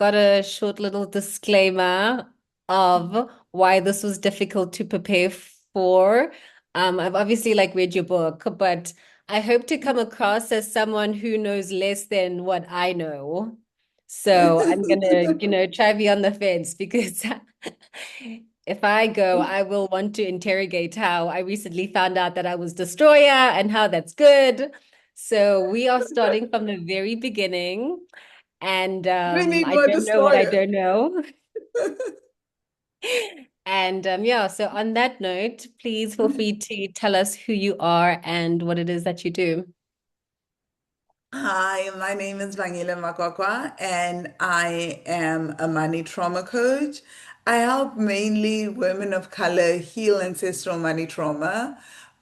got a short little disclaimer of why this was difficult to prepare for. I've obviously like read your book, but I hope to come across as someone who knows less than what I know. So I'm gonna, try be on the fence because if I go, I will want to interrogate how I recently found out that I was destroyer and how that's good. So we are starting from the very beginning. And We need I more don't know what I destroyers. don't know. And yeah, so on that note, please feel free to tell us who you are and what it is that you do. Hi, my name is Vangile Makwakwa, and I am a money trauma coach. I help mainly women of color heal ancestral money trauma,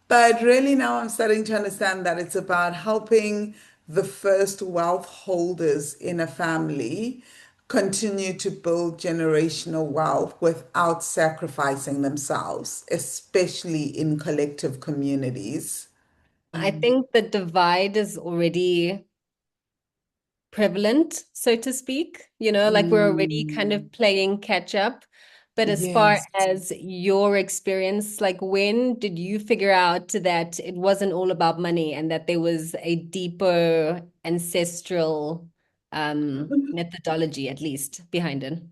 but really now I'm starting to understand that it's about helping the first wealth holders in a family continue to build generational wealth without sacrificing themselves, especially in collective communities. I think the divide is already prevalent, so to speak. Like we're already kind Mm, of playing catch up. But as far yes. as your experience, like when did you figure out that it wasn't all about money and that there was a deeper ancestral methodology, at least, behind it?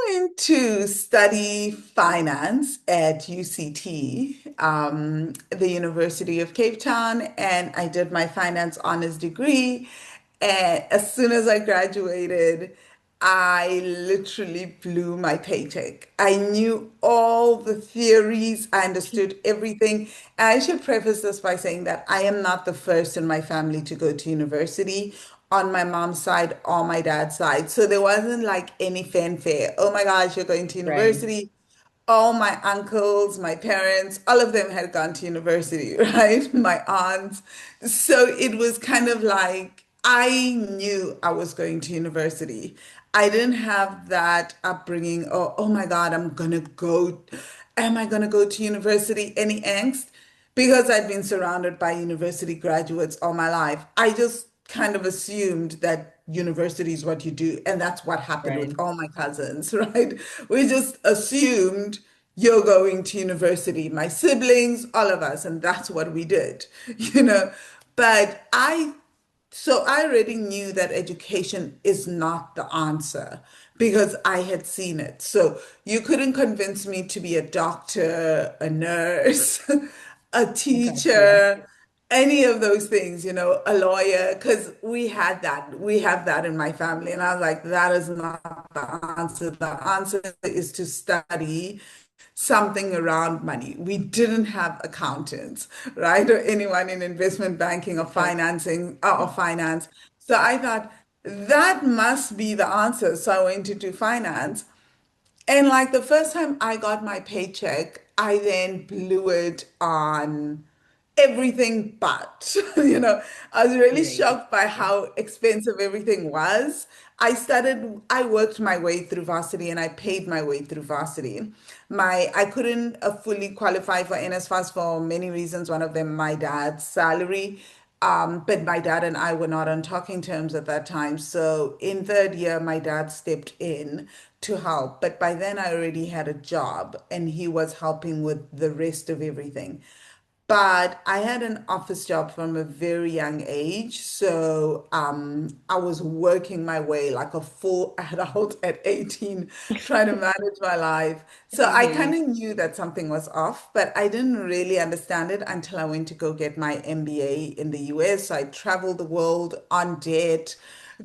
Went to study finance at UCT, the University of Cape Town, and I did my finance honors degree. And as soon as I graduated, I literally blew my paycheck. I knew all the theories, I understood everything. And I should preface this by saying that I am not the first in my family to go to university on my mom's side or my dad's side. So there wasn't like any fanfare. Oh my gosh, you're going to Right. university. All my uncles, my parents, all of them had gone to university, right? My aunts. So it was kind of like I knew I was going to university. I didn't have that upbringing. Oh my God, I'm gonna go. Am I gonna go to university? Any angst? Because I'd been surrounded by university graduates all my life. I just kind of assumed that university is what you do. And that's what happened with Right. all my cousins, right? We just assumed you're going to university, my siblings, all of us, and that's what we did, you know. But so I already knew that education is not the answer because I had seen it. So you couldn't convince me to be a doctor, a nurse, a Gotcha. teacher, any of those things, a lawyer, because we had that. We have that in my family. And I was like, that is not the answer. The answer is to study something around money. We didn't have accountants, right? Or anyone in investment banking or Right. financing or finance. So I thought that must be the answer. So I went to do finance. And like the first time I got my paycheck, I then blew it on everything but, I was really Great. shocked by how expensive everything was. I worked my way through varsity and I paid my way through varsity. I couldn't fully qualify for NSFAS for many reasons. One of them, my dad's salary. But my dad and I were not on talking terms at that time. So in third year, my dad stepped in to help. But by then, I already had a job and he was helping with the rest of everything. But I had an office job from a very young age. So I was working my way like a full adult at 18, trying to manage my life. So I I hear kind you. of knew that something was off, but I didn't really understand it until I went to go get my MBA in the US. So I traveled the world on debt,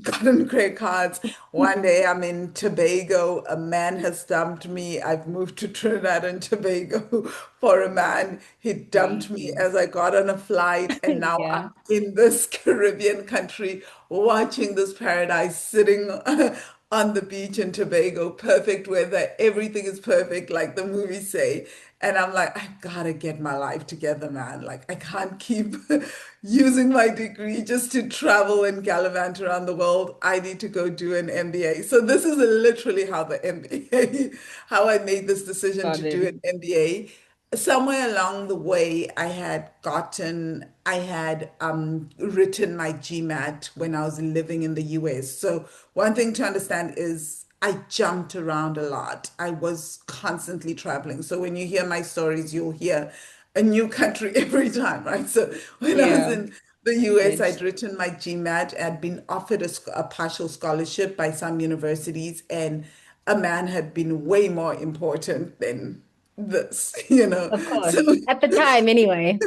gotten credit cards. One day I'm in Tobago, a man has dumped me. I've moved to Trinidad and Tobago for a man. He dumped me Crazy. as I got on a flight, and now Yeah. I'm in this Caribbean country watching this paradise sitting on the beach in Tobago, perfect weather, everything is perfect, like the movies say. And I'm like, I gotta get my life together, man. Like, I can't keep using my degree just to travel and gallivant around the world. I need to go do an MBA. So this is literally how the MBA, how I made this decision to Got do it. an MBA. somewhere along the way, I had written my GMAT when I was living in the US. So one thing to understand is I jumped around a lot. I was constantly traveling. So when you hear my stories, you'll hear a new country every time, right? So when I was Yeah, in the US, good. I'd written my GMAT, I'd been offered a partial scholarship by some universities, and a man had been way more important than this, Of So course. At the time, anyway.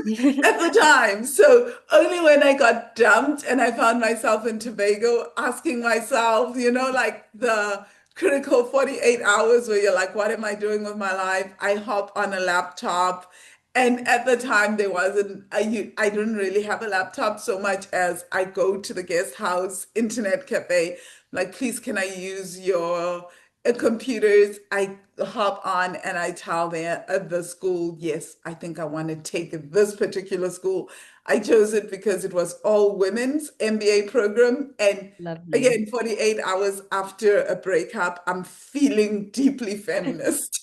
at the time. So only when I got dumped and I found myself in Tobago asking myself, like the critical 48 hours where you're like, what am I doing with my life? I hop on a laptop. And at the time, I didn't really have a laptop so much as I go to the guest house internet cafe, like, please, can I use your computers? I hop on and I tell the school, yes, I think I want to take this particular school. I chose it because it was all women's MBA program. And Lovely. again, 48 hours after a breakup, I'm feeling deeply feminist.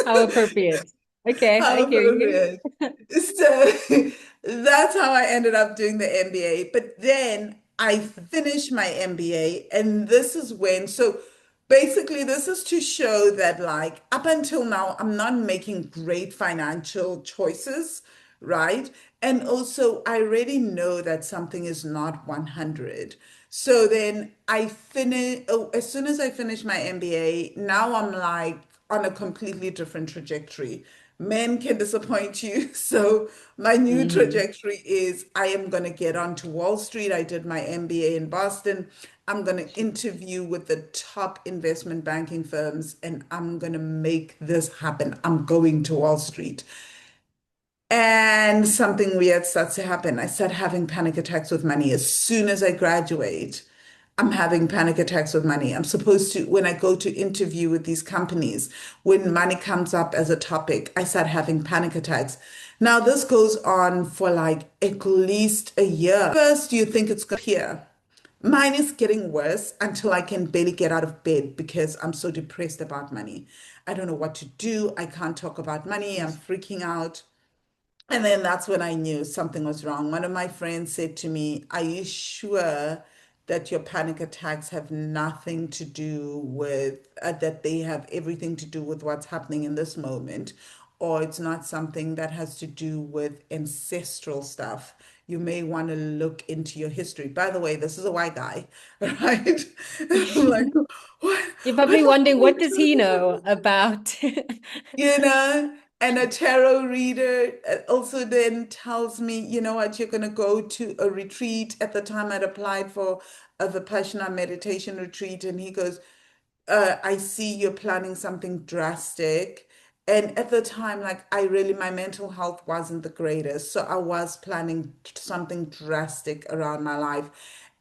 How appropriate. Okay, I How hear you. appropriate. So that's how I ended up doing the MBA. But then I finished my MBA, and this is when, so basically, this is to show that, like, up until now, I'm not making great financial choices, right? And also, I already know that something is not 100. So then I finish, oh, as soon as I finish my MBA, now I'm like on a completely different trajectory. Men can disappoint you. So my new Hmm. trajectory is I am going to get onto Wall Street. I did my MBA in Boston. I'm going to interview with the top investment banking firms and I'm going to make this happen. I'm going to Wall Street. And something weird starts to happen. I start having panic attacks with money. As soon as I graduate, I'm having panic attacks with money. I'm supposed to, when I go to interview with these companies, when money comes up as a topic, I start having panic attacks. Now, this goes on for like at least a year. First, you think it's going to appear. Mine is getting worse until I can barely get out of bed because I'm so depressed about money. I don't know what to do. I can't talk about money. I'm freaking out. And then that's when I knew something was wrong. One of my friends said to me, are you sure that your panic attacks have nothing to do with, that they have everything to do with what's happening in this moment? Or it's not something that has to do with ancestral stuff. You may want to look into your history. By the way, this is a white guy, right? I'm like, what? You're What probably am wondering, I what does he know about? you know, and a tarot reader also then tells me, you know what, you're going to go to a retreat. At the time, I'd applied for the Vipassana meditation retreat, and he goes, I see you're planning something drastic. And at the time, like my mental health wasn't the greatest. So I was planning something drastic around my life.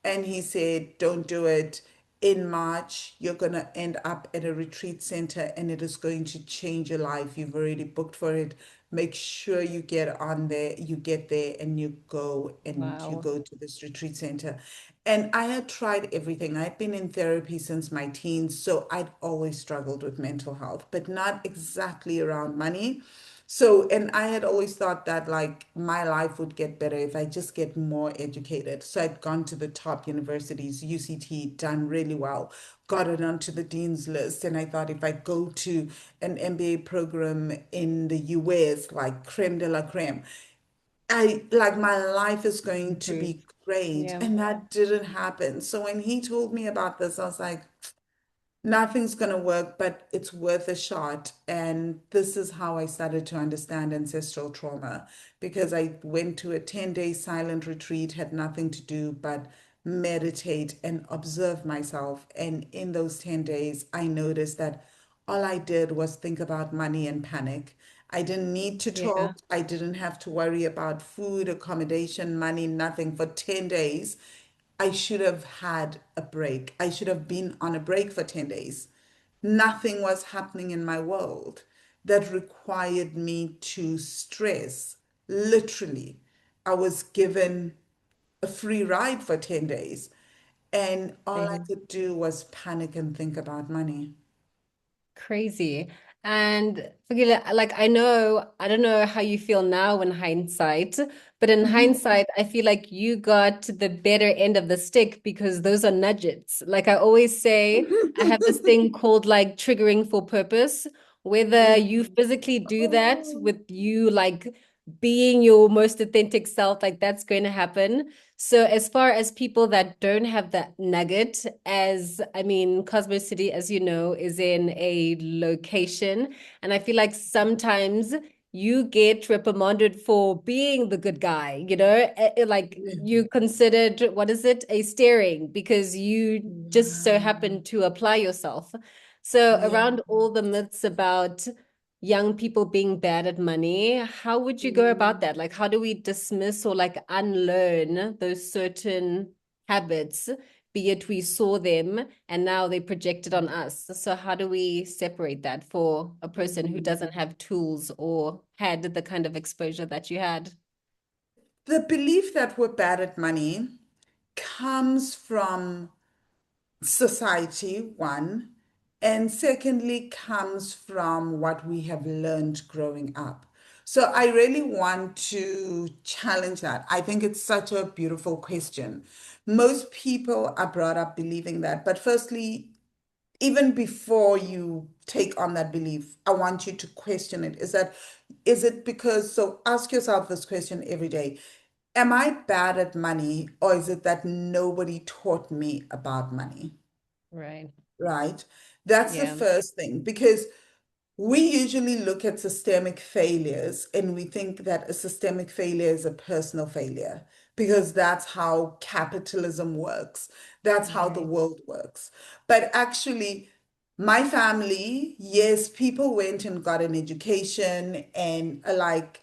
And he said, don't do it. In March, you're going to end up at a retreat center and it is going to change your life. You've already booked for it. Make sure you get on there, you get there and you Wow. go to this retreat center. And I had tried everything. I'd been in therapy since my teens, so I'd always struggled with mental health, but not exactly around money. So, and I had always thought that like my life would get better if I just get more educated. So I'd gone to the top universities, UCT, done really well, got it onto the dean's list. And I thought if I go to an MBA program in the US, like creme de la creme, I like my life is going to Improve. be great. Yeah. And that didn't happen. So when he told me about this, I was like, nothing's going to work, but it's worth a shot. And this is how I started to understand ancestral trauma because I went to a 10-day silent retreat, had nothing to do but meditate and observe myself. And in those 10 days, I noticed that all I did was think about money and panic. I didn't need to Yeah. talk. I didn't have to worry about food, accommodation, money, nothing for 10 days. I should have had a break. I should have been on a break for 10 days. Nothing was happening in my world that required me to stress. Literally, I was given a free ride for 10 days, and all I Same. could do was panic and think about money. Crazy. And like I don't know how you feel now in hindsight, but in Mhm. hindsight, I feel like you got the better end of the stick because those are nudges. Like I always say, I have this thing called like triggering for purpose. Whether you Mm. physically do that Oh. with you like being your most authentic self, like that's going to happen. So as far as people that don't have that nugget, as I mean, Cosmo City, as you know, is in a location, and I feel like sometimes you get reprimanded for being the good guy, you know, like Yeah. you considered, what is it, a steering because you just so Wow. happen to apply yourself. So Yeah. around all the myths about young people being bad at money, how would you go about that? Like, how do we dismiss or like unlearn those certain habits, be it we saw them and now they projected on us? So, how do we separate that for a person who Mm. doesn't have tools or had the kind of exposure that you had? The belief that we're bad at money comes from society, one, and secondly, comes from what we have learned growing up. So I really want to challenge that. I think it's such a beautiful question. Most people are brought up believing that. But firstly, even before you take on that belief, I want you to question it. Is it because, so ask yourself this question every day. Am I bad at money, or is it that nobody taught me about money? Right. Right? That's the Yeah. first thing, because we usually look at systemic failures and we think that a systemic failure is a personal failure because that's how capitalism works. That's how the Right. world works. But actually, my family, yes, people went and got an education and like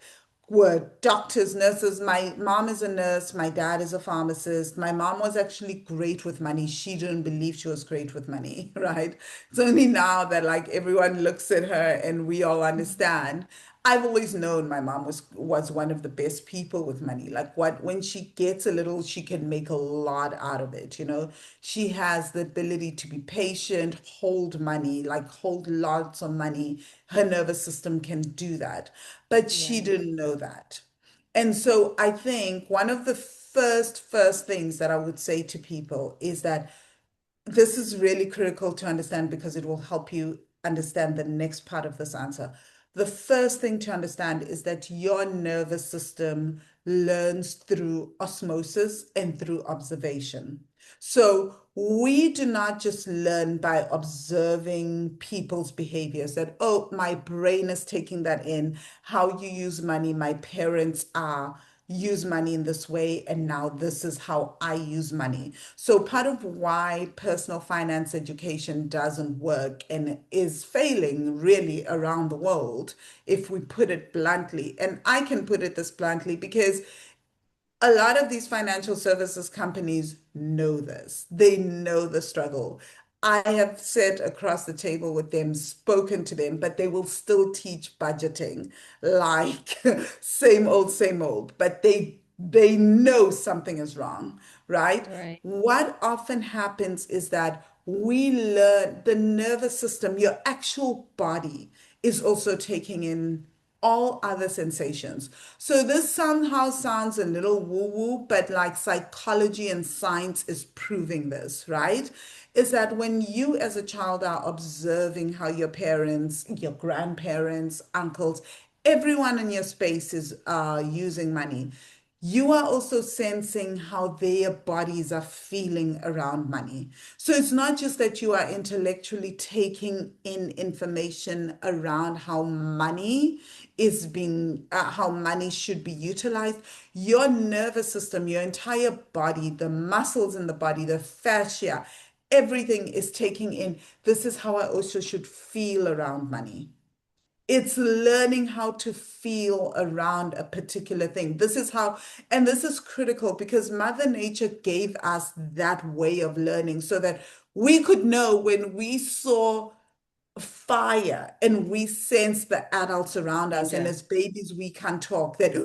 were doctors, nurses. My mom is a nurse, my dad is a pharmacist. My mom was actually great with money. She didn't believe she was great with money, right? It's only now that like everyone looks at her and we all understand. I've always known my mom was one of the best people with money. Like what when she gets a little, she can make a lot out of it, you know. She has the ability to be patient, hold money, like hold lots of money. Her nervous system can do that. But she Right. didn't know that. And so I think one of the first things that I would say to people is that this is really critical to understand because it will help you understand the next part of this answer. The first thing to understand is that your nervous system learns through osmosis and through observation. So we do not just learn by observing people's behaviors that, oh, my brain is taking that in, how you use money, my parents are use money in this way, and now this is how I use money. So part of why personal finance education doesn't work and is failing really around the world, if we put it bluntly, and I can put it this bluntly because a lot of these financial services companies know this. They know the struggle. I have sat across the table with them, spoken to them, but they will still teach budgeting like same old, but they know something is wrong, right? Right. What often happens is that we learn the nervous system, your actual body is also taking in all other sensations. So this somehow sounds a little woo-woo, but like psychology and science is proving this, right? Is that when you as a child are observing how your parents, your grandparents, uncles, everyone in your space is using money, you are also sensing how their bodies are feeling around money. So it's not just that you are intellectually taking in information around how money is being, how money should be utilized. Your nervous system, your entire body, the muscles in the body, the fascia, everything is taking in. This is how I also should feel around money. It's learning how to feel around a particular thing. This is how, and this is critical because Mother Nature gave us that way of learning so that we could know when we saw fire and we sense the adults around us. And Danger. as babies, we can talk that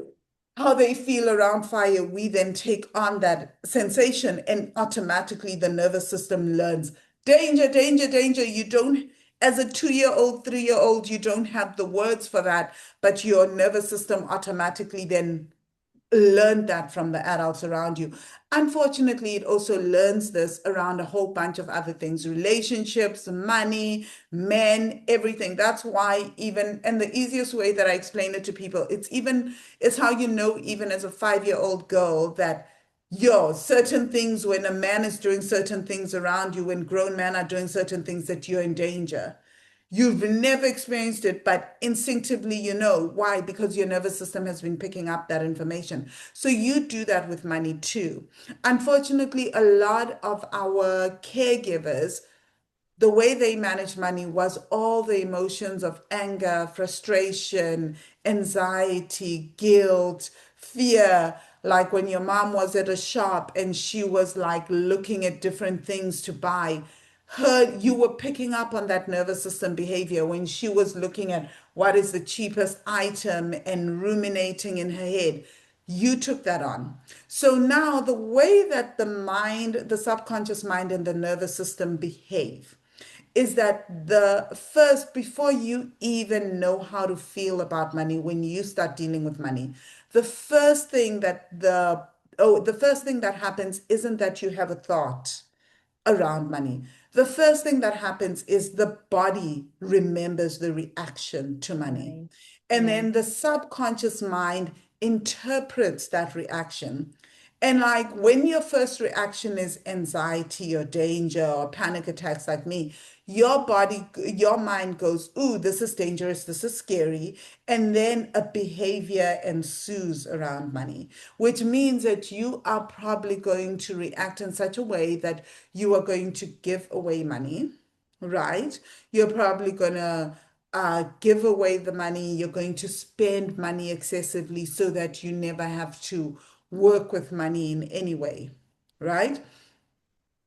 how they feel around fire. We then take on that sensation, and automatically the nervous system learns danger, danger, danger. You don't. as a 2 year old, 3 year old, you don't have the words for that, but your nervous system automatically then learned that from the adults around you. Unfortunately, it also learns this around a whole bunch of other things, relationships, money, men, everything. That's why even, and the easiest way that I explain it to people, it's how you know, even as a 5 year old girl, that certain things, when a man is doing certain things around you, when grown men are doing certain things, that you're in danger. You've never experienced it, but instinctively you know. Why? Because your nervous system has been picking up that information. So you do that with money too. Unfortunately, a lot of our caregivers, the way they managed money was all the emotions of anger, frustration, anxiety, guilt, fear. Like when your mom was at a shop and she was like looking at different things to buy, you were picking up on that nervous system behavior when she was looking at what is the cheapest item and ruminating in her head. You took that on. So now the way that the mind, the subconscious mind, and the nervous system behave is that before you even know how to feel about money, when you start dealing with money, the first thing that happens isn't that you have a thought around money. The first thing that happens is the body remembers the reaction to money. Right. And Yeah. then the subconscious mind interprets that reaction. And like when your first reaction is anxiety or danger or panic attacks, like me, your mind goes, ooh, this is dangerous, this is scary. And then a behavior ensues around money, which means that you are probably going to react in such a way that you are going to give away money, right? You're probably going to give away the money. You're going to spend money excessively so that you never have to work with money in any way, right?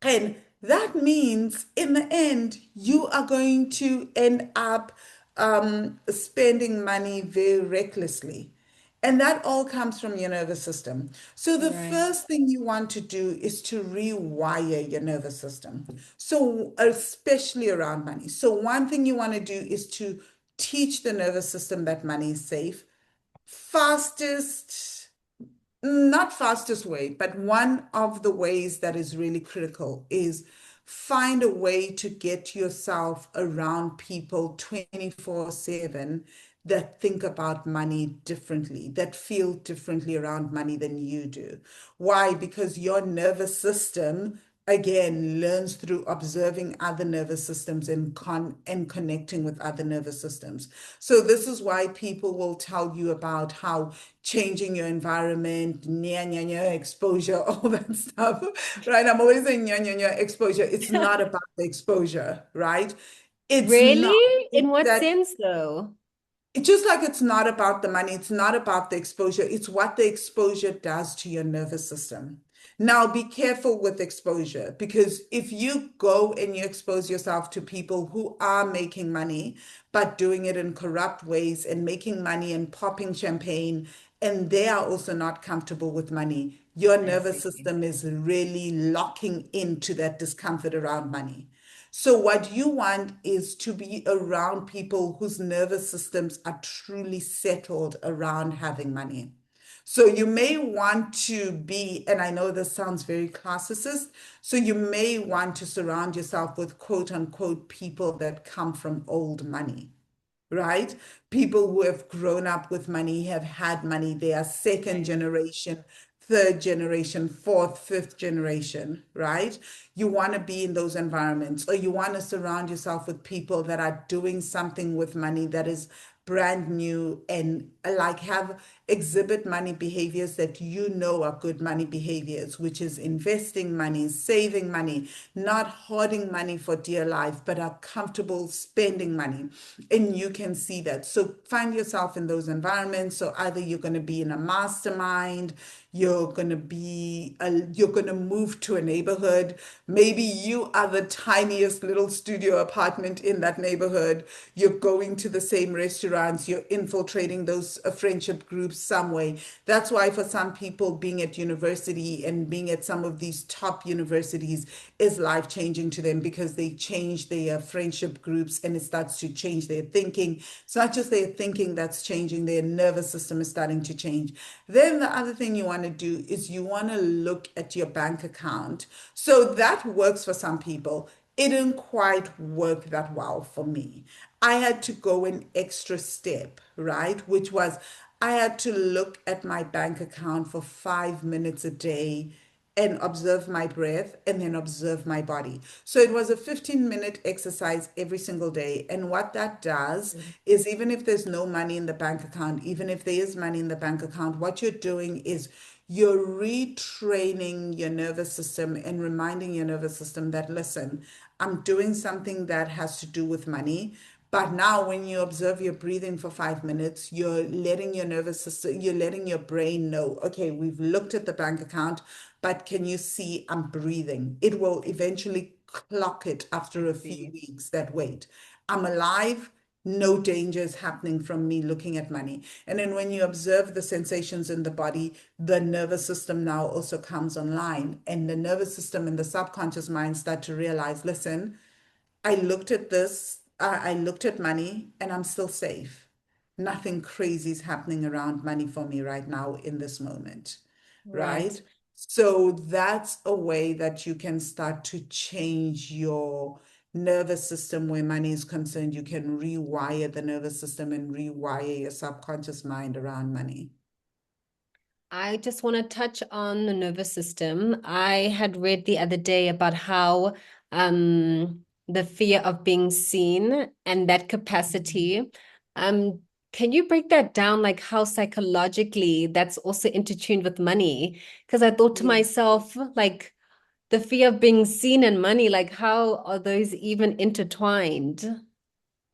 And that means in the end, you are going to end up spending money very recklessly. And that all comes from your nervous system. So the Right. first thing you want to do is to rewire your nervous system. So especially around money. So one thing you want to do is to teach the nervous system that money is safe. Fastest Not fastest way, but one of the ways that is really critical is find a way to get yourself around people 24/7 that think about money differently, that feel differently around money than you do. Why? Because your nervous system again learns through observing other nervous systems and connecting with other nervous systems. So this is why people will tell you about how changing your environment, exposure, all that stuff, right? I'm always saying exposure. It's not about the exposure, right? It's not. Really? It's In what that sense, though? it's just like it's not about the money, it's not about the exposure, it's what the exposure does to your nervous system. Now, be careful with exposure because if you go and you expose yourself to people who are making money, but doing it in corrupt ways and making money and popping champagne, and they are also not comfortable with money, your I nervous see. system is really locking into that discomfort around money. So, what you want is to be around people whose nervous systems are truly settled around having money. So, you may want to be, and I know this sounds very classicist, so you may want to surround yourself with quote unquote people that come from old money, right? People who have grown up with money, have had money, they are second Right. generation, third generation, fourth, fifth generation, right? You want to be in those environments, or you want to surround yourself with people that are doing something with money that is brand new and like have exhibit money behaviors that you know are good money behaviors, which is investing money, saving money, not hoarding money for dear life, but are comfortable spending money. And you can see that. So find yourself in those environments. So either you're going to be in a mastermind, you're going to move to a neighborhood. Maybe you are the tiniest little studio apartment in that neighborhood. You're going to the same restaurants, you're infiltrating those friendship groups some way. That's why for some people, being at university and being at some of these top universities is life changing to them because they change their friendship groups and it starts to change their thinking. It's not just their thinking that's changing, their nervous system is starting to change. Then the other thing you want to do is you want to look at your bank account. So that works for some people. It didn't quite work that well for me. I had to go an extra step, right? Which was I had to look at my bank account for 5 minutes a day and observe my breath and then observe my body. So it was a 15-minute exercise every single day. And what that does is even if there's no money in the bank account, even if there is money in the bank account, what you're doing is you're retraining your nervous system and reminding your nervous system that, listen, I'm doing something that has to do with money. But now, when you observe your breathing for 5 minutes, you're letting your nervous system, you're letting your brain know, okay, we've looked at the bank account, but can you see I'm breathing? It will eventually clock it after a few weeks that, wait, I'm alive. No danger is happening from me looking at money. And then when you observe the sensations in the body, the nervous system now also comes online. And the nervous system and the subconscious mind start to realize, listen, I looked at this, I looked at money, and I'm still safe. Nothing crazy is happening around money for me right now in this moment, Right. right? So that's a way that you can start to change your nervous system where money is concerned. You can rewire the nervous system and rewire your subconscious mind around money. I just want to touch on the nervous system. I had read the other day about how the fear of being seen and that capacity. Um, can you break that down, like how psychologically that's also intertuned with money? Because I thought to Yeah. myself, like the fear of being seen and money, like how are those even intertwined?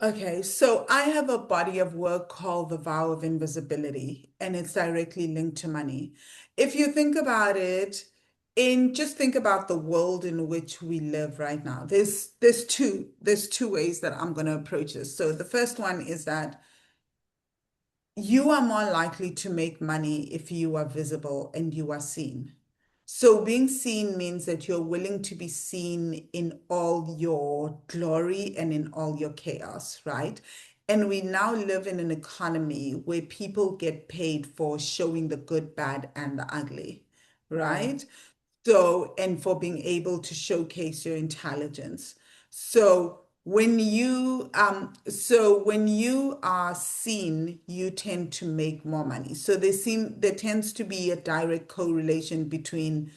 Okay, so I have a body of work called The Vow of Invisibility, and it's directly linked to money. If you think about it, just think about the world in which we live right now. There's two ways that I'm going to approach this. So the first one is that you are more likely to make money if you are visible and you are seen. So being seen means that you're willing to be seen in all your glory and in all your chaos, right? And we now live in an economy where people get paid for showing the good, bad, and the ugly, Right. right? So, and for being able to showcase your intelligence. So when you are seen, you tend to make more money. So there tends to be a direct correlation between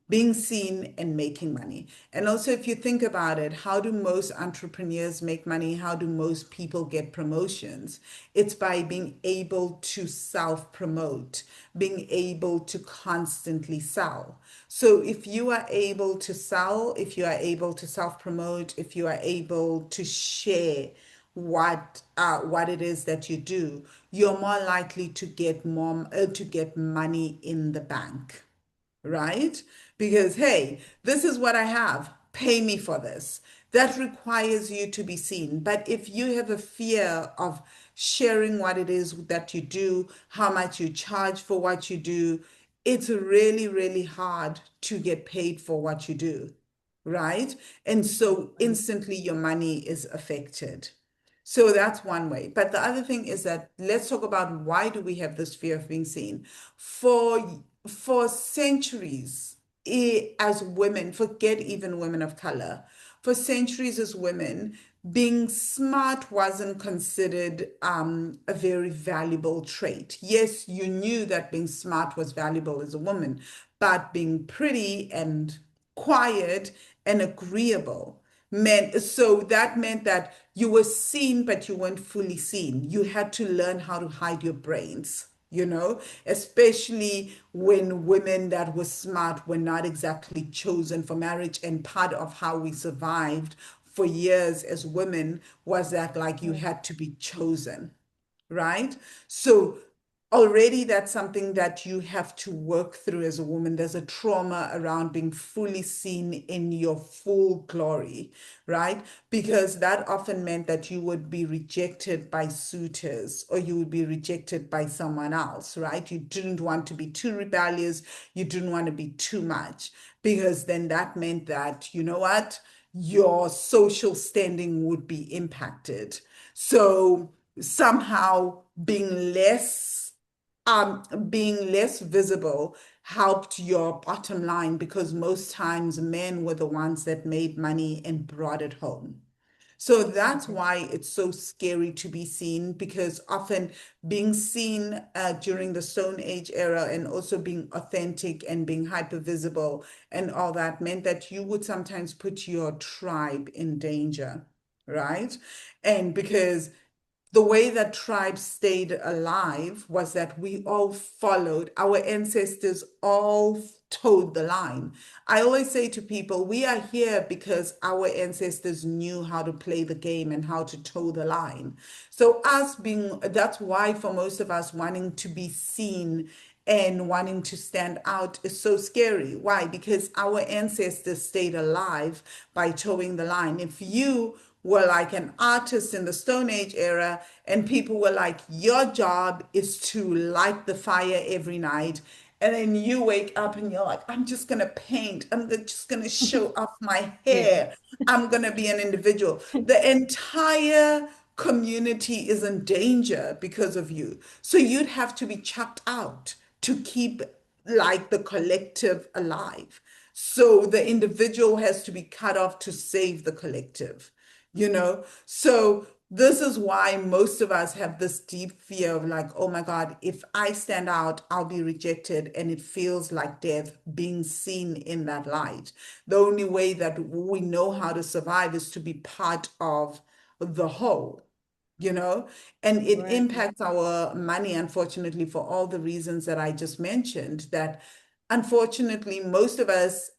being seen and making money. And also, if you think about it, how do most entrepreneurs make money? How do most people get promotions? It's by being able to self promote, being able to constantly sell. So, if you are able to sell, if you are able to self promote, if you are able to share what it is that you do, you're more likely to get money in the bank, right? Because, hey, this is what I have. Pay me for this. That requires you to be seen. But if you have a fear of sharing what it is that you do, how much you charge for what you do, it's really, really hard to get paid for what you do, right? And so instantly your money is affected. So that's one way. But the other thing is that let's talk about why do we have this fear of being seen? For centuries, as women, forget even women of color, for centuries as women, being smart wasn't considered a very valuable trait. Yes, you knew that being smart was valuable as a woman, but being pretty and quiet and agreeable that meant that you were seen, but you weren't fully seen. You had to learn how to hide your brains, especially when women that were smart were not exactly chosen for marriage. And part of how we survived for years as women was that, like, you had to be chosen, right? So already that's something that you have to work through as a woman. There's a trauma around being fully seen in your full glory, right? Because that often meant that you would be rejected by suitors or you would be rejected by someone else, right? You didn't want to be too rebellious, you didn't want to be too much, because then that meant that, you know what? Your social standing would be impacted. So somehow being less visible helped your bottom line, because most times men were the ones that made money and brought it home. So that's why it's so scary to be seen, because often being seen during the Stone Age era and also being authentic and being hyper visible and all that meant that you would sometimes put your tribe in danger, right? And because the way that tribes stayed alive was that we all followed, our ancestors all towed the line. I always say to people, we are here because our ancestors knew how to play the game and how to toe the line. So, that's why for most of us, wanting to be seen and wanting to stand out is so scary. Why? Because our ancestors stayed alive by towing the line. If you were like an artist in the Stone Age era, and people were like, your job is to light the fire every night. And then you wake up and you're like, I'm just going to paint. Just going to show off my Yeah. hair. I'm going to be an individual. The entire community is in danger because of you. So you'd have to be chucked out to keep like the collective alive. So the individual has to be cut off to save the collective, you know? So this is why most of us have this deep fear of like, oh my God, if I stand out, I'll be rejected. And it feels like death being seen in that light. The only way that we know how to survive is to be part of the whole, you know, and it Right. impacts our money, unfortunately, for all the reasons that I just mentioned. That unfortunately, most of us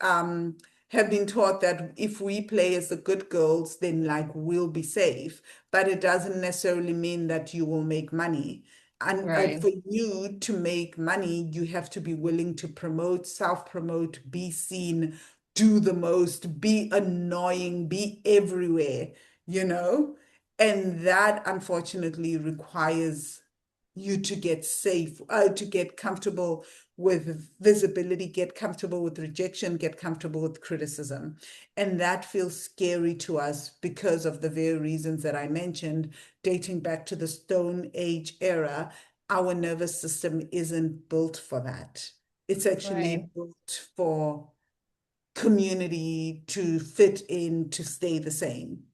have been taught that if we play as the good girls, then like we'll be safe. But it doesn't necessarily mean that you will make money. And Right. for you to make money, you have to be willing to promote, self-promote, be seen, do the most, be annoying, be everywhere, you know? And that unfortunately requires you to get safe, to get comfortable with visibility, get comfortable with rejection, get comfortable with criticism. And that feels scary to us because of the very reasons that I mentioned, dating back to the Stone Age era. Our nervous system isn't built for that. It's Right. actually built for community to fit in, to stay the same.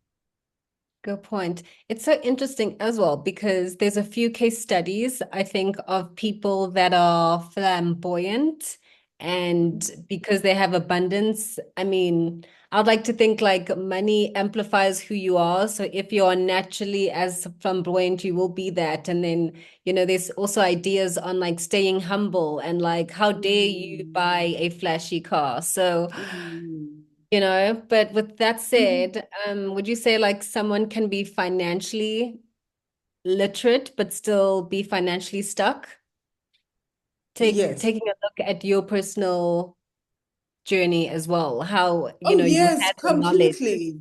Good point. It's so interesting as well because there's a few case studies, I think, of people that are flamboyant and because they have abundance. I mean, I'd like to think like money amplifies who you are. So if you're naturally as flamboyant, you will be that. And then, there's also ideas on like staying humble and like, how dare you Mm. buy a flashy car? So, Mm. but with that Mhm. said, would you say like someone can be financially literate but still be financially stuck? Yes. Taking a look at your personal journey as well, how, Oh, you yes, had the knowledge. completely.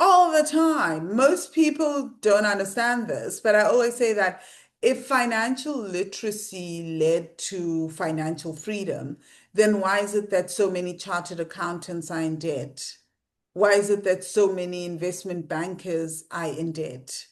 All the time. Most people don't understand this, but I always say that if financial literacy led to financial freedom, then why is it that so many chartered accountants are in debt? Why is it that so many investment bankers are in debt?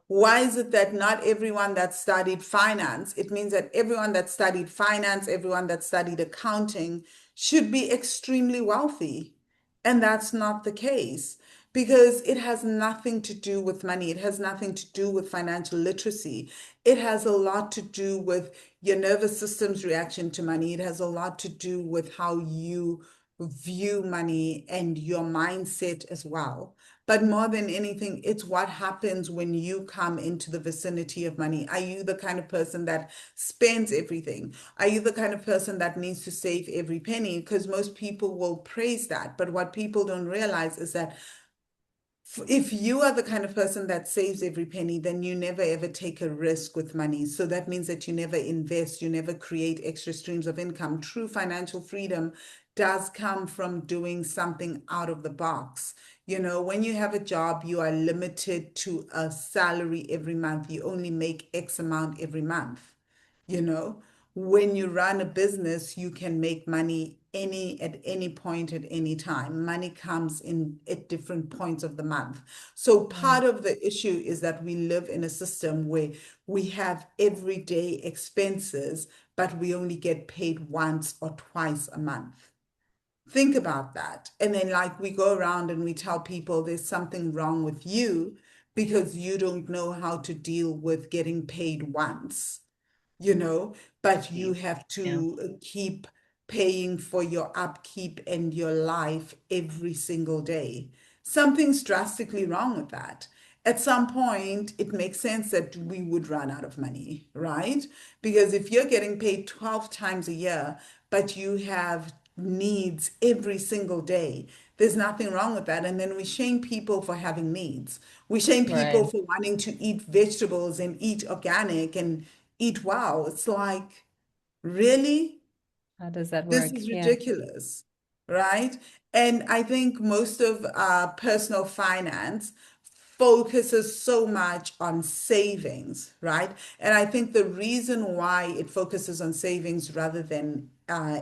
Why is it that not everyone that studied finance, it means that everyone that studied finance, everyone that studied accounting should be extremely wealthy? And that's not the case, because it has nothing to do with money. It has nothing to do with financial literacy. It has a lot to do with your nervous system's reaction to money. It has a lot to do with how you view money and your mindset as well. But more than anything, it's what happens when you come into the vicinity of money. Are you the kind of person that spends everything? Are you the kind of person that needs to save every penny? Because most people will praise that. But what people don't realize is that If you are the kind of person that saves every penny, then you never ever take a risk with money. So that means that you never invest, you never create extra streams of income. True financial freedom does come from doing something out of the box. You know, when you have a job, you are limited to a salary every month. You only make X amount every month. You know, when you run a business, you can make money at any point at any time. Money comes in at different points of the month. So Right. part of the issue is that we live in a system where we have everyday expenses, but we only get paid once or twice a month. Think about that. And then, like, we go around and we tell people there's something wrong with you because you don't know how to deal with getting paid once, you know, but you have Yeah. to keep paying for your upkeep and your life every single day. Something's drastically wrong with that. At some point, it makes sense that we would run out of money, right? Because if you're getting paid 12 times a year, but you have needs every single day, there's nothing wrong with that. And then we shame people for having needs. We shame people Right. for wanting to eat vegetables and eat organic and eat wow. It's like, really? How does that This work? is Yeah. ridiculous, right? And I think most of personal finance focuses so much on savings, right? And I think the reason why it focuses on savings rather than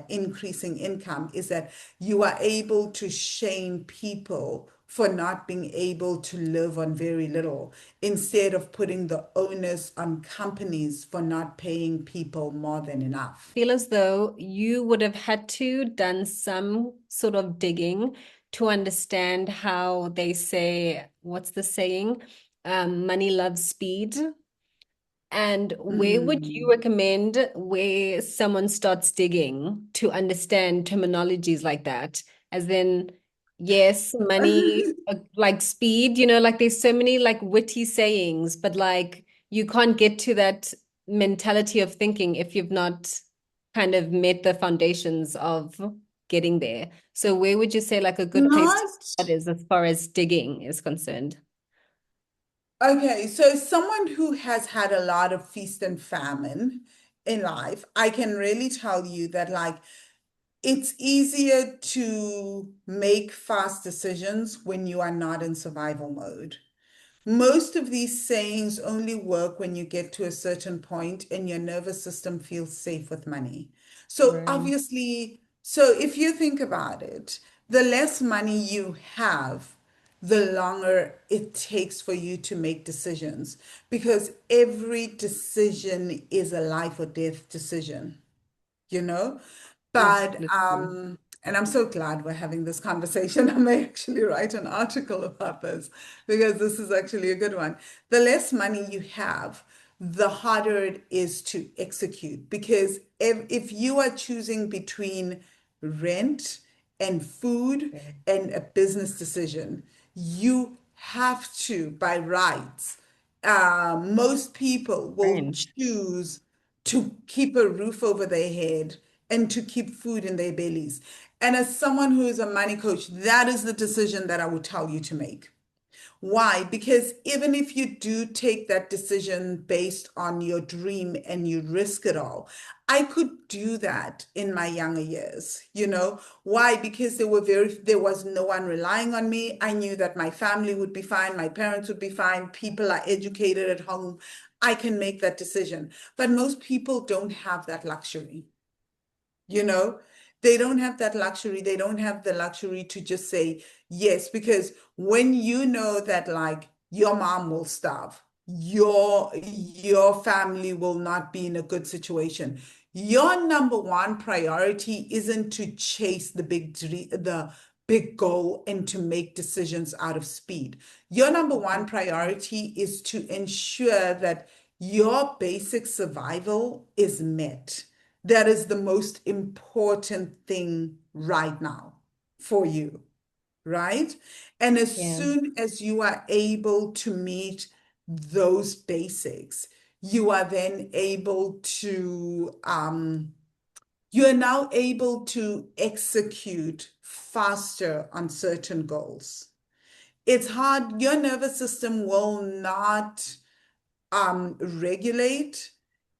increasing income is that you are able to shame people for not being able to live on very little instead of putting the onus on companies for not paying people more than enough. Feel as though you would have had to done some sort of digging to understand how they say, what's the saying? Money loves speed. And where would you Mm. recommend where someone starts digging to understand terminologies like that? As in, yes, money, like speed, like there's so many like witty sayings, but like you can't get to that mentality of thinking if you've not kind of met the foundations of getting there. So where would you say like a good place to Not start is as far as digging is concerned? okay. So, someone who has had a lot of feast and famine in life, I can really tell you that, like, it's easier to make fast decisions when you are not in survival mode. Most of these sayings only work when you get to a certain point and your nervous system feels safe with money. So Right. obviously, so if you think about it, the less money you have, the longer it takes for you to make decisions because every decision is a life or death decision, you know? But Absolutely. and I'm so glad we're having this conversation. I may actually write an article about this because this is actually a good one. The less money you have, the harder it is to execute. Because if you are choosing between rent and food Okay. and a business decision, you have to, by rights, most people will Right. choose to keep a roof over their head and to keep food in their bellies. And as someone who is a money coach, that is the decision that I would tell you to make. Why? Because even if you do take that decision based on your dream and you risk it all, I could do that in my younger years. You know why? Because there was no one relying on me. I knew that my family would be fine, my parents would be fine, people are educated at home. I can make that decision. But most people don't have that luxury. You know, they don't have that luxury. They don't have the luxury to just say yes, because when you know that like your mom will starve, your family will not be in a good situation. Your number one priority isn't to chase the big goal and to make decisions out of speed. Your number one priority is to ensure that your basic survival is met. That is the most important thing right now for you, right? And as Yeah. soon as you are able to meet those basics, you are then able to, you are now able to execute faster on certain goals. it's hard. Your nervous system will not regulate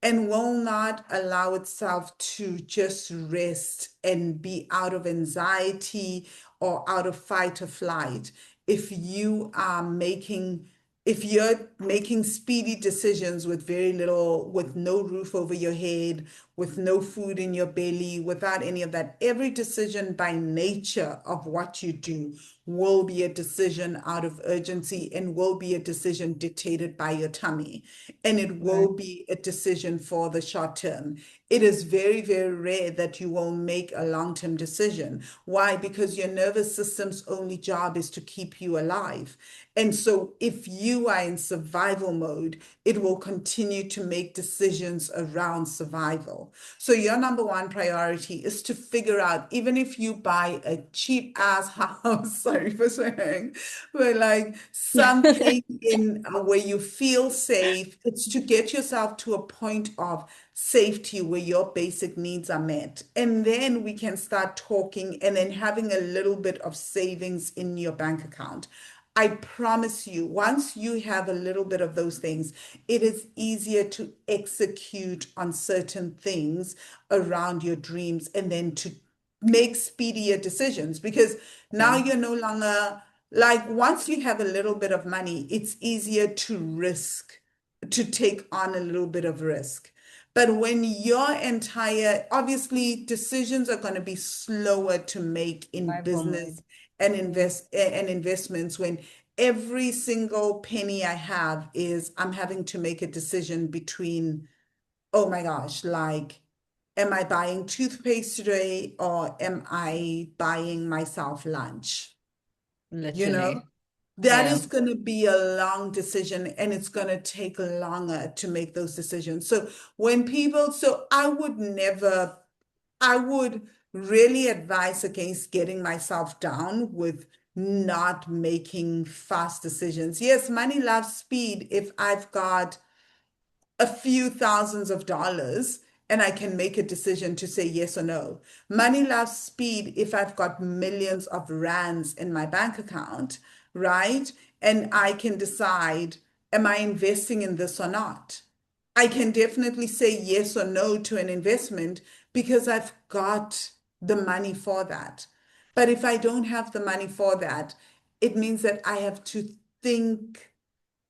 and will not allow itself to just rest and be out of anxiety or out of fight or flight if you are making if you're making speedy decisions with very little, with no roof over your head, with no food in your belly, without any of that. Every decision by nature of what you do will be a decision out of urgency and will be a decision dictated by your tummy. And it Right. will be a decision for the short term. It is very, very rare that you will make a long-term decision. Why? Because your nervous system's only job is to keep you alive. And so if you are in survival mode, it will continue to make decisions around survival. So your number one priority is to figure out, even if you buy a cheap ass house, sorry for swearing, but like something in where you feel safe, it's to get yourself to a point of safety where your basic needs are met. And then we can start talking and then having a little bit of savings in your bank account. I promise you, once you have a little bit of those things, it is easier to execute on certain things around your dreams and then to make speedier decisions because now Yeah. you're no longer like once you have a little bit of money, it's easier to risk, to take on a little bit of risk. But when your entire, obviously, decisions are going to be slower to make in Survival business mode. and Yeah. investments when every single penny I have is I'm having to make a decision between, oh my gosh, like, am I buying toothpaste today or am I buying myself lunch? You know, Literally. that Yeah. is going to be a long decision and it's going to take longer to make those decisions. So when people, so I would really advise against getting myself down with not making fast decisions. Yes, money loves speed. If I've got a few thousands of dollars and I can make a decision to say yes or no. Money loves speed if I've got millions of rands in my bank account, right? And I can decide, am I investing in this or not? I can definitely say yes or no to an investment because I've got the money for that. But if I don't have the money for that, it means that I have to think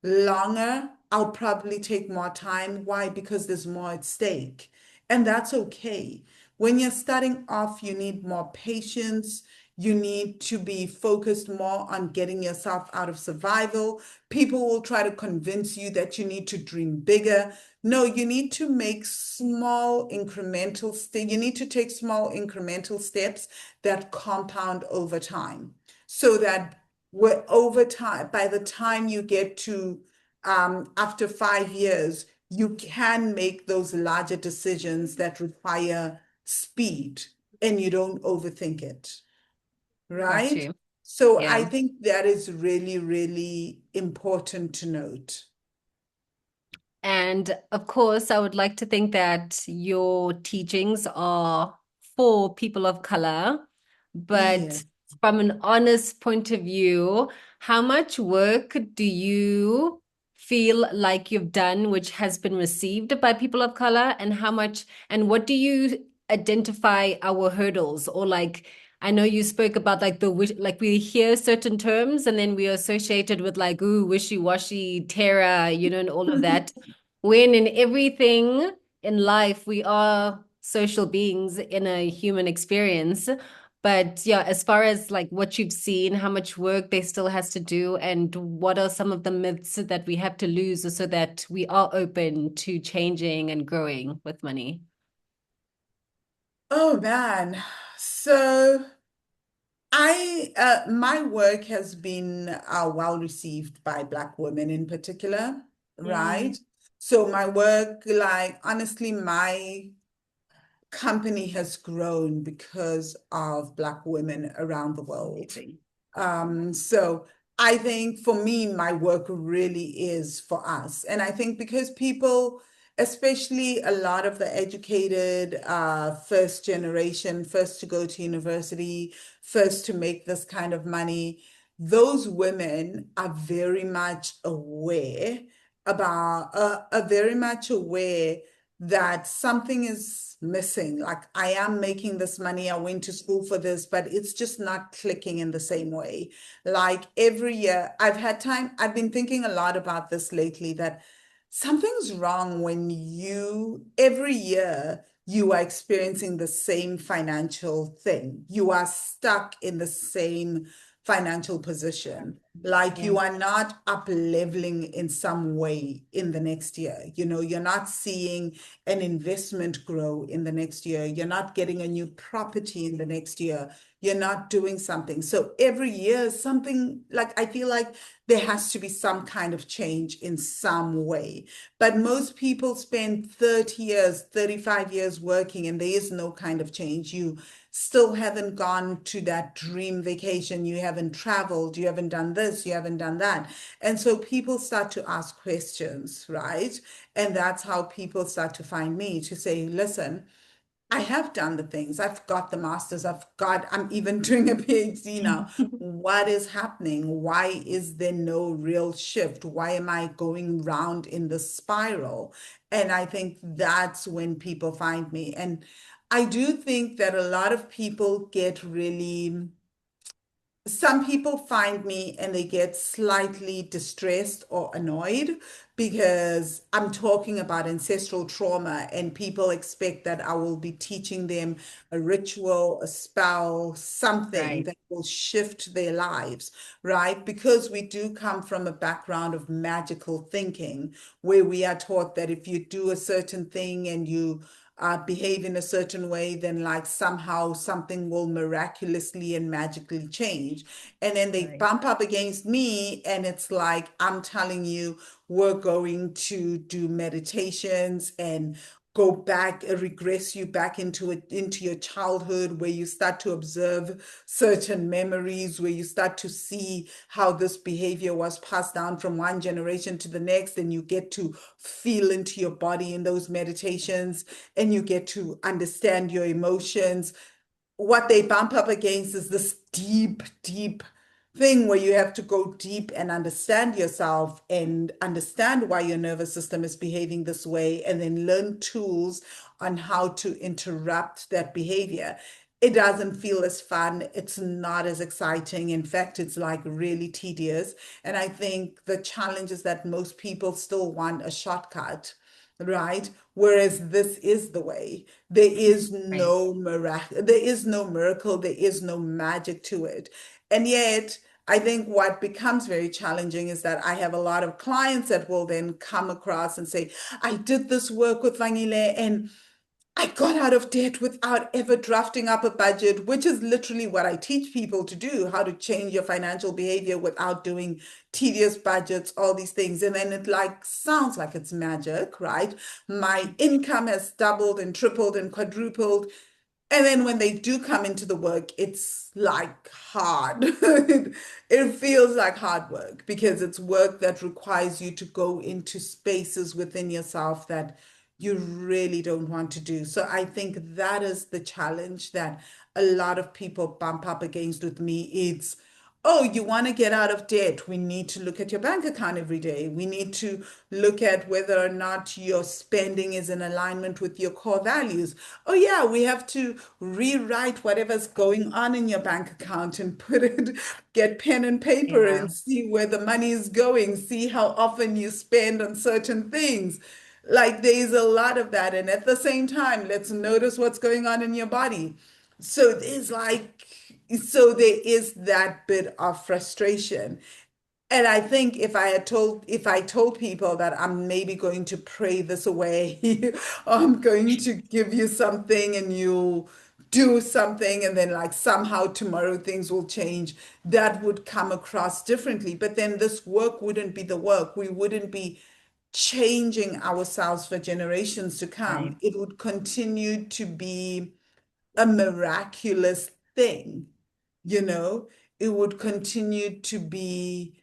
longer. I'll probably take more time. Why? Because there's more at stake. And that's okay. When you're starting off, you need more patience. You need to be focused more on getting yourself out of survival. People will try to convince you that you need to dream bigger. No, you need to make small incremental steps. You need to take small incremental steps that compound over time so that over time, by the time you get to after 5 years, you can make those larger decisions that require speed and you don't overthink it, Got right? you. So I Yeah. think that is really, really important to note. And of course, I would like to think that your teachings are for people of color, Yeah. but from an honest point of view, how much work do you feel like you've done which has been received by people of color, and how much, and what do you identify our hurdles or like I know you spoke about like the wish, like we hear certain terms and then we are associated with like, ooh, wishy-washy, terror, and all of that. When in everything in life, we are social beings in a human experience. But yeah, as far as like what you've seen, how much work there still has to do, and what are some of the myths that we have to lose so that we are open to changing and growing with money? Oh man. So my work has been well received by Black women in particular, Mm, right? So my work, like honestly, my company has grown because of Black women around the world. amazing. So I think for me, my work really is for us. And I think because people, especially a lot of the educated first generation, first to go to university, first to make this kind of money, those women are very much aware are very much aware that something is missing. Like, I am making this money, I went to school for this, but it's just not clicking in the same way. Like every year, I've been thinking a lot about this lately, that something's wrong when every year, you are experiencing the same financial thing. You are stuck in the same financial position. Like, Yeah, you are not up leveling in some way in the next year. You're not seeing an investment grow in the next year. You're not getting a new property in the next year. You're not doing something. So every year, something, like, I feel like there has to be some kind of change in some way. But most people spend 30 years, 35 years working, and there is no kind of change. You still haven't gone to that dream vacation. You haven't traveled. You haven't done this. You haven't done that. And so people start to ask questions, right? And that's how people start to find me to say, listen, I have done the things. I've got the masters. I'm even doing a PhD now. What is happening? Why is there no real shift? Why am I going round in the spiral? And I think that's when people find me. And I do think that a lot of people get really some people find me and they get slightly distressed or annoyed because I'm talking about ancestral trauma, and people expect that I will be teaching them a ritual, a spell, something right, that will shift their lives, right? Because we do come from a background of magical thinking, where we are taught that if you do a certain thing and you behave in a certain way, then like somehow something will miraculously and magically change. And then they right, bump up against me, and it's like, I'm telling you, we're going to do meditations and go back, regress you back into your childhood, where you start to observe certain memories, where you start to see how this behavior was passed down from one generation to the next, and you get to feel into your body in those meditations, and you get to understand your emotions. What they bump up against is this deep, deep thing where you have to go deep and understand yourself and understand why your nervous system is behaving this way, and then learn tools on how to interrupt that behavior. It doesn't feel as fun. It's not as exciting. In fact, it's like really tedious. And I think the challenge is that most people still want a shortcut, right? Whereas this is the way. right. There is no miracle, there is no magic to it. And yet, I think what becomes very challenging is that I have a lot of clients that will then come across and say, I did this work with Vangile and I got out of debt without ever drafting up a budget, which is literally what I teach people to do, how to change your financial behavior without doing tedious budgets, all these things. And then it like sounds like it's magic, right? My income has doubled and tripled and quadrupled. And then when they do come into the work, it's like hard. It feels like hard work because it's work that requires you to go into spaces within yourself that you really don't want to do. So I think that is the challenge that a lot of people bump up against with me. It's, oh, you want to get out of debt. We need to look at your bank account every day. We need to look at whether or not your spending is in alignment with your core values. Oh, yeah, we have to rewrite whatever's going on in your bank account and get pen and paper Yeah, and see where the money is going, see how often you spend on certain things. Like, there's a lot of that. And at the same time, let's notice what's going on in your body. So there's like, so there is that bit of frustration. And I think if I told people that I'm maybe going to pray this away, or I'm going to give you something and you do something, and then like somehow tomorrow things will change, that would come across differently. But then this work wouldn't be the work. We wouldn't be changing ourselves for generations to come. right, It would continue to be a miraculous thing, you know? It would continue to be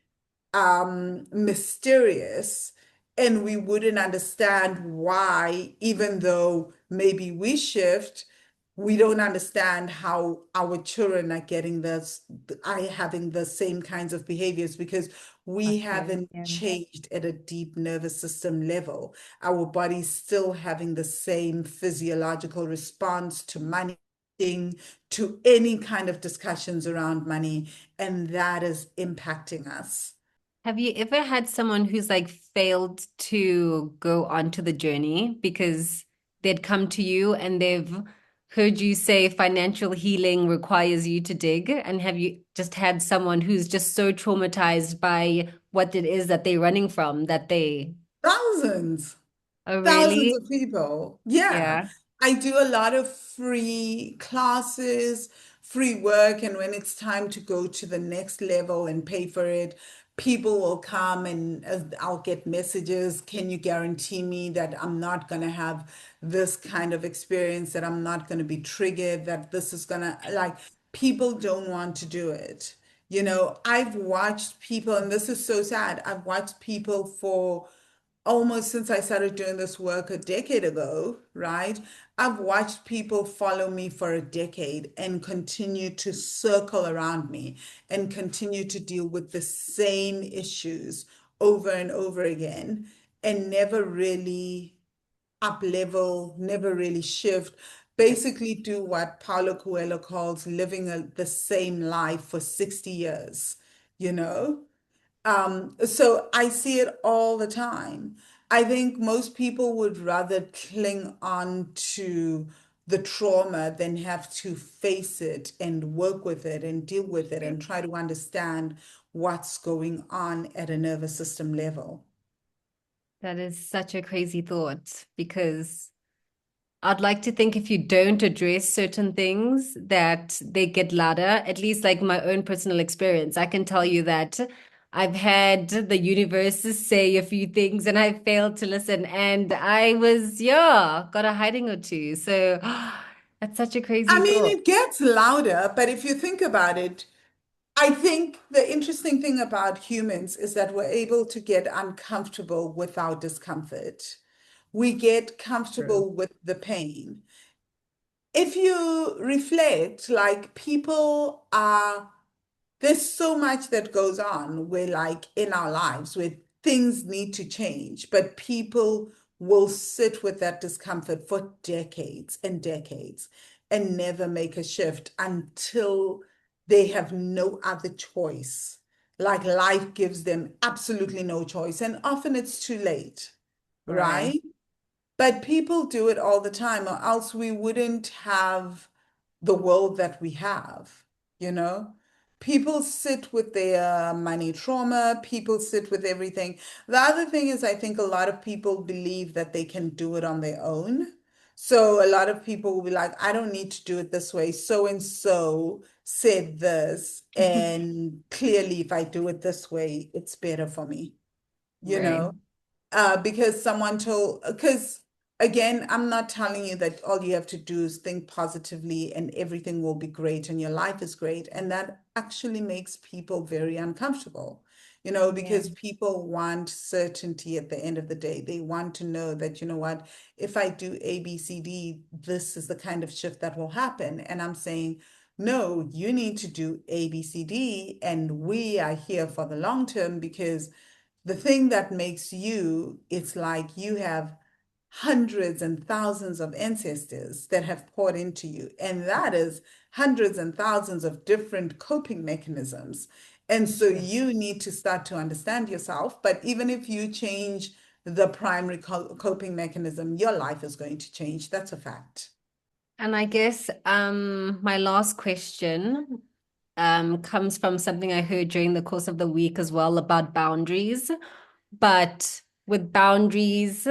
mysterious, and we wouldn't understand why, even though maybe we shift, we don't understand how our children are getting this, are having the same kinds of behaviors because we Okay. haven't Yeah. changed at a deep nervous system level. Our body's still having the same physiological response to money, to any kind of discussions around money, and that is impacting us. Have you ever had someone who's like failed to go onto the journey because they'd come to you and they've heard you say financial healing requires you to dig? And have you just had someone who's just so traumatized by what it is that they're running from that they, Thousands. oh, Thousands really? of people. Yeah. Yeah. I do a lot of free classes, free work, and when it's time to go to the next level and pay for it, people will come and I'll get messages. Can you guarantee me that I'm not going to have this kind of experience, that I'm not going to be triggered, that this is going to, like, people don't want to do it. I've watched people, and this is so sad. I've watched people for almost since I started doing this work a decade ago, right? I've watched people follow me for a decade and continue to circle around me and continue to deal with the same issues over and over again and never really up level, never really shift. Basically, do what Paulo Coelho calls living the same life for 60 years, you know? So I see it all the time. I think most people would rather cling on to the trauma than have to face it and work with it and deal with it and try to understand what's going on at a nervous system level. That is such a crazy thought because I'd like to think if you don't address certain things that they get louder, at least like my own personal experience. I can tell you that I've had the universe say a few things and I failed to listen and I was, yeah, got a hiding or two. So that's such a crazy I mean, thought. it gets louder, but if you think about it, I think the interesting thing about humans is that we're able to get uncomfortable with our discomfort. We get True. comfortable with the pain. If you reflect, like people are, there's so much that goes on where, like in our lives, where things need to change, but people will sit with that discomfort for decades and decades and never make a shift until they have no other choice. Like life gives them absolutely no choice, and often it's too late, Right. right? But people do it all the time, or else we wouldn't have the world that we have, you know? People sit with their money trauma, people sit with everything. The other thing is, I think a lot of people believe that they can do it on their own. So a lot of people will be like, I don't need to do it this way. So and so said this, and clearly, if I do it this way, it's better for me, you Right. know? Because someone told, because again, I'm not telling you that all you have to do is think positively and everything will be great and your life is great. And that actually makes people very uncomfortable, Yeah. because people want certainty at the end of the day. They want to know that, you know what, if I do A, B, C, D, this is the kind of shift that will happen. And I'm saying, no, you need to do A, B, C, D, and we are here for the long term because the thing that makes you, it's like you have hundreds and thousands of ancestors that have poured into you. And that is hundreds and thousands of different coping mechanisms. And so Yes. you need to start to understand yourself. But even if you change the primary coping mechanism, your life is going to change. That's a fact. And I guess my last question comes from something I heard during the course of the week as well about boundaries, but with boundaries,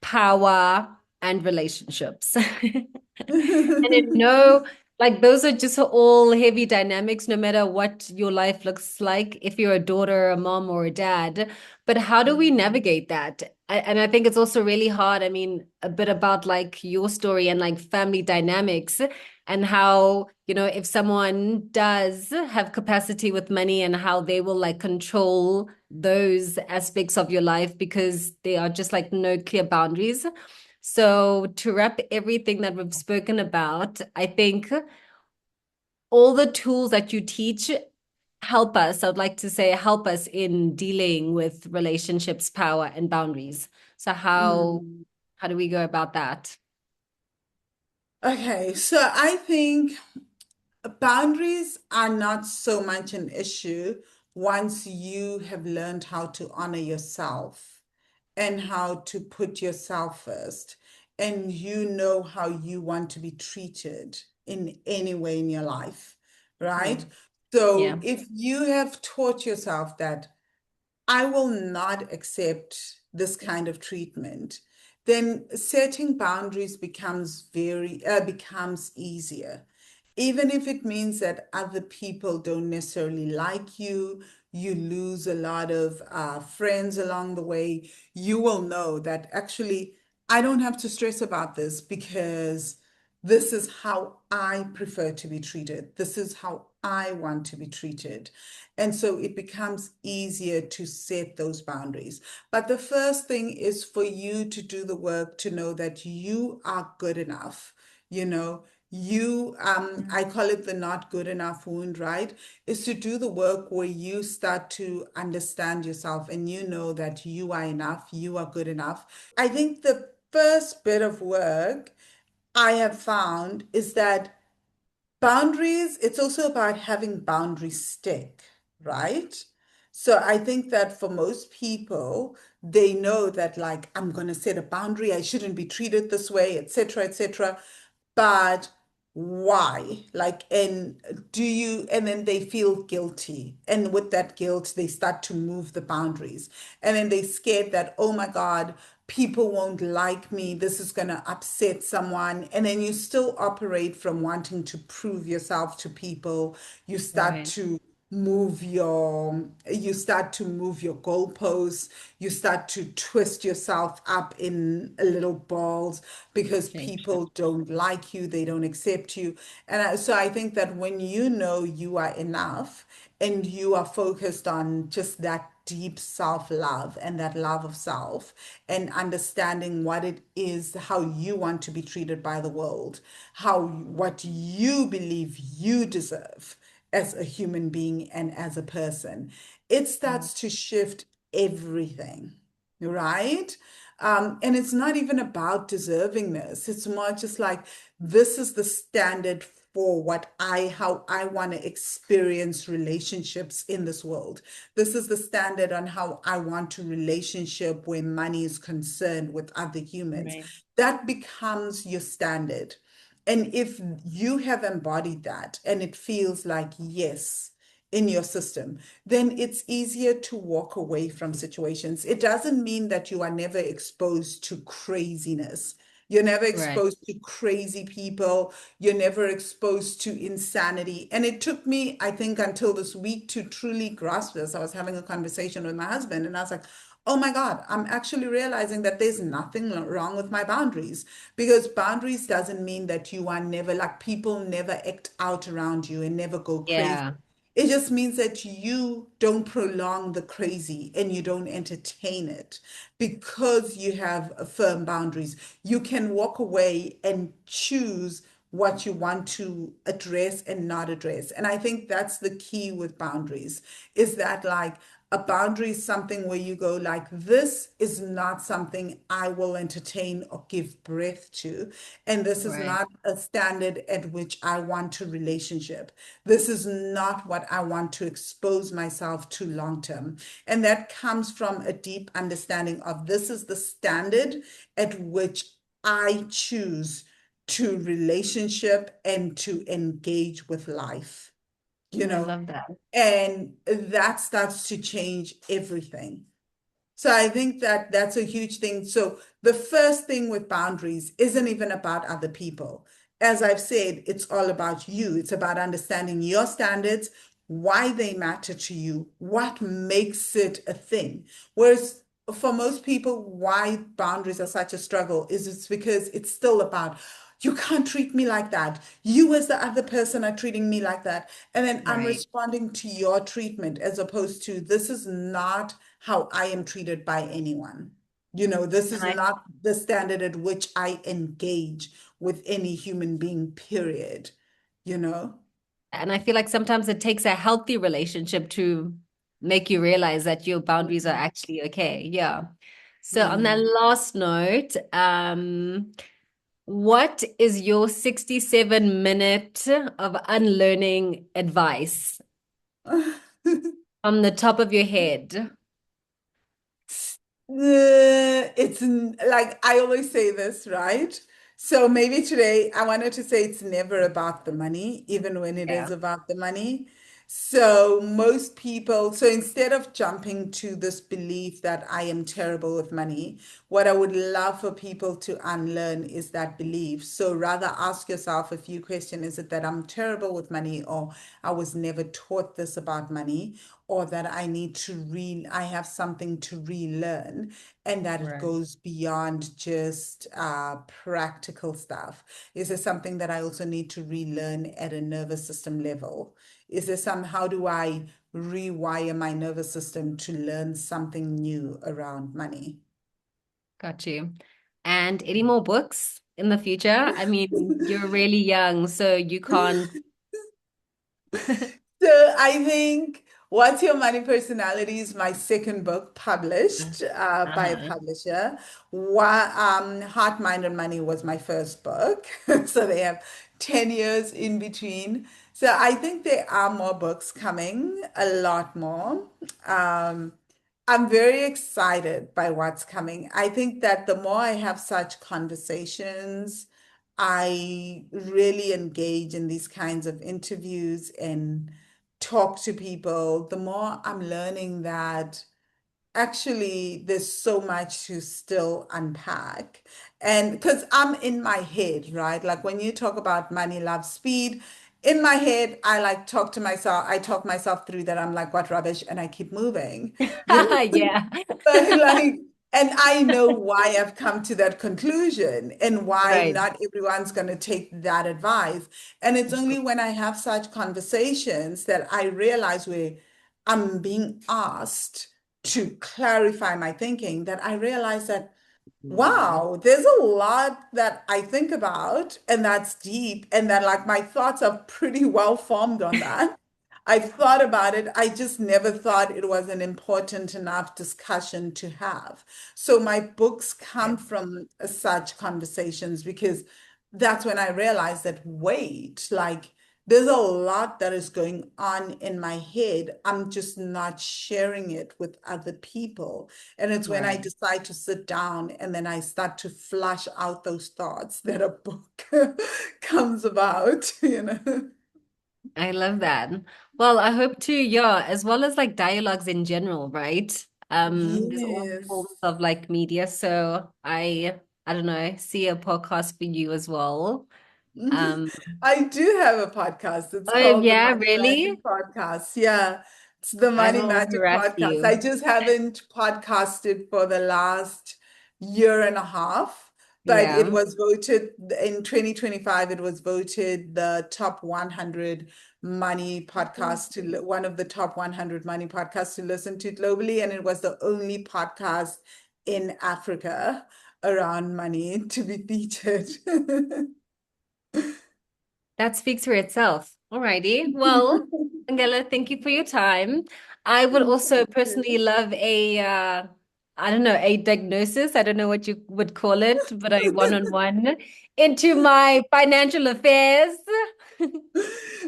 power, and relationships. And I know, like, those are just all heavy dynamics, no matter what your life looks like, if you're a daughter, a mom, or a dad. But how do we navigate that? And I think it's also really hard. I mean, a bit about like your story and like family dynamics and how, if someone does have capacity with money and how they will like control those aspects of your life because they are just like no clear boundaries. So, to wrap everything that we've spoken about, I think all the tools that you teach help us. I'd like to say help us in dealing with relationships, power, and boundaries. So, how do we go about that? Okay, so I think boundaries are not so much an issue once you have learned how to honor yourself and how to put yourself first, and you know how you want to be treated in any way in your life, right? Mm, So yeah, if you have taught yourself that I will not accept this kind of treatment, then setting boundaries becomes easier. Even if it means that other people don't necessarily like you, you lose a lot of friends along the way, you will know that actually I don't have to stress about this because this is how I prefer to be treated. This is how I want to be treated. And so it becomes easier to set those boundaries. But the first thing is for you to do the work to know that you are good enough. You know, I call it the not good enough wound, right? Is to do the work where you start to understand yourself and you know that you are enough, you are good enough. I think the first bit of work I have found is that boundaries, it's also about having boundary stick, right? So I think that for most people, they know that like I'm going to set a boundary, I shouldn't be treated this way, etc., etc. But why? Like, and and then they feel guilty. And with that guilt, they start to move the boundaries. And then they scared that, oh my God, people won't like me. This is going to upset someone. And then you still operate from wanting to prove yourself to people. You start right. to move your goalposts, you start to twist yourself up in little balls because Change. people don't like you, they don't accept you. So I think that when you know you are enough and you are focused on just that deep self-love and that love of self and understanding what it is, how you want to be treated by the world, what you believe you deserve as a human being and as a person, it Mm, starts to shift everything, right? And it's not even about deservingness. It's more just like this is the standard for how I want to experience relationships in this world. This is the standard on how I want to relationship where money is concerned with other humans. right. That becomes your standard. And if you have embodied that and it feels like yes in your system, then it's easier to walk away from situations. It doesn't mean that you are never exposed to craziness. You're never Right. exposed to crazy people. You're never exposed to insanity. And it took me, I think, until this week to truly grasp this. I was having a conversation with my husband and I was like, oh my God, I'm actually realizing that there's nothing wrong with my boundaries because boundaries doesn't mean that you are never like people never act out around you and never go crazy. Yeah. It just means that you don't prolong the crazy and you don't entertain it because you have firm boundaries. You can walk away and choose what you want to address and not address. And I think that's the key with boundaries is that like a boundary is something where you go like this is not something I will entertain or give breath to, and this is Right. not a standard at which I want to relationship. This is not what I want to expose myself to long term. And that comes from a deep understanding of this is the standard at which I choose to relationship and to engage with life, you I know, love that. and that starts to change everything. So I think that that's a huge thing. So the first thing with boundaries isn't even about other people. As I've said, it's all about you. It's about understanding your standards, why they matter to you, what makes it a thing. Whereas for most people, why boundaries are such a struggle is it's because it's still about you can't treat me like that. You, as the other person, are treating me like that. And then I'm Right. responding to your treatment as opposed to this is not how I am treated by anyone. This And is I not the standard at which I engage with any human being, period. You know? and I feel like sometimes it takes a healthy relationship to make you realize that your boundaries are Mm, actually okay. Yeah. So on that mm. last note, what is your 67-minute of unlearning advice from the top of your head? Like I always say this, right? So maybe today I wanted to say it's never about the money, even when it is Yeah. about the money. So most people, so instead of jumping to this belief that I am terrible with money, what I would love for people to unlearn is that belief. So rather ask yourself a few questions. Is it that I'm terrible with money, or I was never taught this about money, or that I have something to relearn, and that it Right. goes beyond just practical stuff? Is there something that I also need to relearn at a nervous system level? How do I rewire my nervous system to learn something new around money? Got you. And any more books in the future? I mean, you're really young, so you can't. So I think What's Your Money Personality is my second book published by a Uh-huh. publisher. Heart, Mind, and Money was my first book. So they have 10 years in between. So I think there are more books coming, a lot more. Um, I'm very excited by what's coming. I think that the more I have such conversations, I really engage in these kinds of interviews and talk to people, the more I'm learning that actually there's so much to still unpack. And because I'm in my head, right? Like when you talk about money, love, speed, in my head, I talk myself through that. I'm like, what rubbish? And I keep moving, you know? Yeah. But like, and I know why I've come to that conclusion and why Right. not everyone's going to take that advice. And it's only when I have such conversations that I realize where I'm being asked to clarify my thinking that I realize that, wow, there's a lot that I think about and that's deep, and that like my thoughts are pretty well formed on that. I've thought about it. I just never thought it was an important enough discussion to have. So my books come from such conversations because that's when I realized that, wait, like there's a lot that is going on in my head. I'm just not sharing it with other people. And it's when I Right. decide to sit down and then I start to flush out those thoughts that a book comes about. I love that. Well, I hope to, yeah, as well as like dialogues in general, right? There's all Yes. forms of like media. So I don't know, see a podcast for you as well. Um, I do have a podcast. It's oh called the yeah, Money really? Magic Podcast. Yeah, it's the I Money will Magic harass Podcast. I you. just haven't podcasted for the last year and a half, but it Yeah. was voted in 2025, it was voted the top 100 money podcast one of the top 100 money podcasts to listen to globally. And it was the only podcast in Africa around money to be featured. That speaks for itself. Alrighty. Well, Angela, thank you for your time. I would Thank also personally you. love I don't know, a diagnosis. I don't know what you would call it, but a one-on-one into my financial affairs.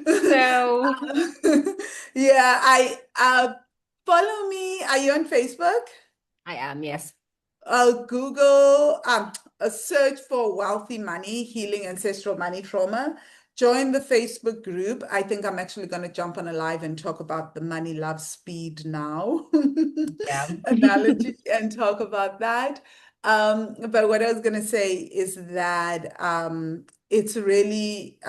So Yeah, I follow me. Are you on Facebook? I am, yes. Google a search for wealthy money, healing ancestral money trauma. Join the Facebook group. I think I'm actually going to jump on a live and talk about the money, love, speed now Yeah. analogy and talk about that. But what I was going to say is that it's really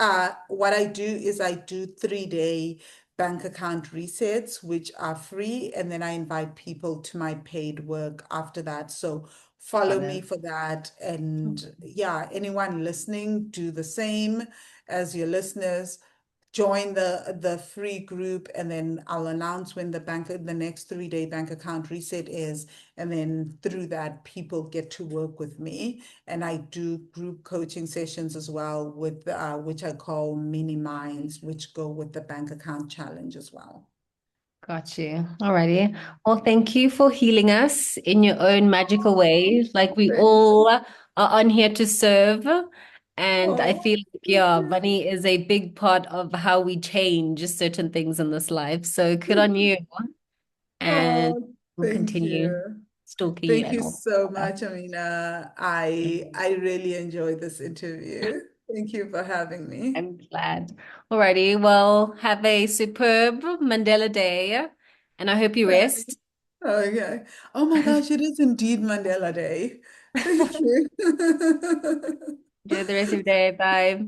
what I do is I do 3-day bank account resets, which are free. And then I invite people to my paid work after that. So follow Got me it. for that. And yeah, anyone listening, do the same as your listeners. join the free group, and then I'll announce when the next 3-day bank account reset is. And then through that, people get to work with me. And I do group coaching sessions as well with which I call mini minds, which go with the bank account challenge as well. Got you. Alrighty. Well, thank you for healing us in your own magical way. Like we Thank all are on here to serve. And I Oh, feel like, yeah, money is a big part of how we change certain things in this life. So good on you. And oh, we'll thank continue you. stalking you Thank and you all so that much, Amina. stuff. I really enjoyed this interview. Thank you for having me. I'm glad. Alrighty. Well, have a superb Mandela Day. And I hope you rest. Okay. Oh my gosh, it is indeed Mandela Day. Thank you. Enjoy the rest of your day. Bye.